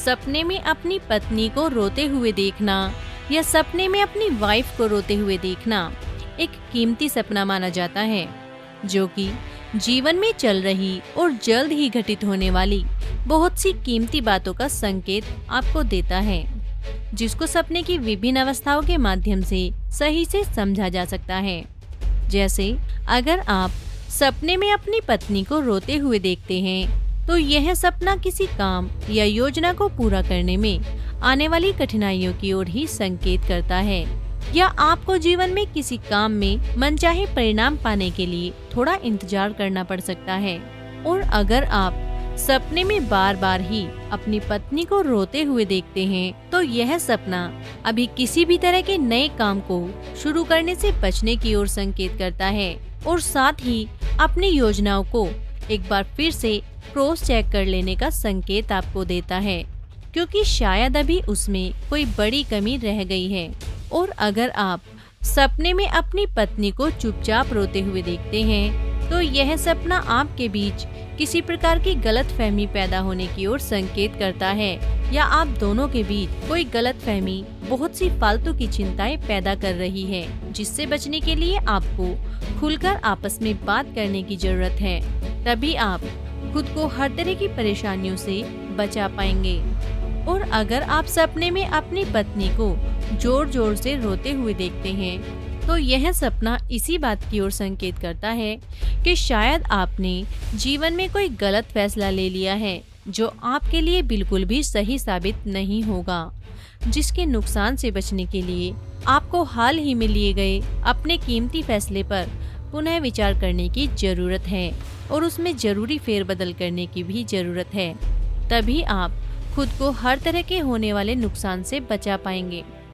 सपने में अपनी पत्नी को रोते हुए देखना या सपने में अपनी वाइफ को रोते हुए देखना एक कीमती सपना माना जाता है, जो कि जीवन में चल रही और जल्द ही घटित होने वाली बहुत सी कीमती बातों का संकेत आपको देता है, जिसको सपने की विभिन्न अवस्थाओं के माध्यम से सही से समझा जा सकता है। जैसे अगर आप सपने में अपनी पत्नी को रोते हुए देखते हैं, तो यह सपना किसी काम या योजना को पूरा करने में आने वाली कठिनाइयों की ओर ही संकेत करता है, या आपको जीवन में किसी काम में मनचाहे परिणाम पाने के लिए थोड़ा इंतजार करना पड़ सकता है। और अगर आप सपने में बार बार ही अपनी पत्नी को रोते हुए देखते हैं, तो यह सपना अभी किसी भी तरह के नए काम को शुरू करने से बचने की ओर संकेत करता है, और साथ ही अपनी योजनाओं को एक बार फिर से क्रॉस चेक कर लेने का संकेत आपको देता है, क्योंकि शायद अभी उसमें कोई बड़ी कमी रह गई है। और अगर आप सपने में अपनी पत्नी को चुपचाप रोते हुए देखते हैं, तो यह सपना आपके बीच किसी प्रकार की गलतफहमी पैदा होने की ओर संकेत करता है, या आप दोनों के बीच कोई गलतफहमी बहुत सी फालतू की चिंताएं पैदा कर रही है, जिससे बचने के लिए आपको खुलकर आपस में बात करने की जरूरत है। तभी आप खुद को हर तरह की परेशानियों से बचा पाएंगे। और अगर आप सपने में अपनी पत्नी को जोर जोर से रोते हुए देखते हैं, तो यह सपना इसी बात की ओर संकेत करता है कि शायद आपने जीवन में कोई गलत फैसला ले लिया है, जो आपके लिए बिल्कुल भी सही साबित नहीं होगा, जिसके नुकसान से बचने के लिए आपको हाल ही में लिए गए अपने कीमती फैसले पर पुनः विचार करने की जरूरत है, और उसमें जरूरी फेरबदल करने की भी जरूरत है। तभी आप खुद को हर तरह के होने वाले नुकसान से बचा पाएंगे।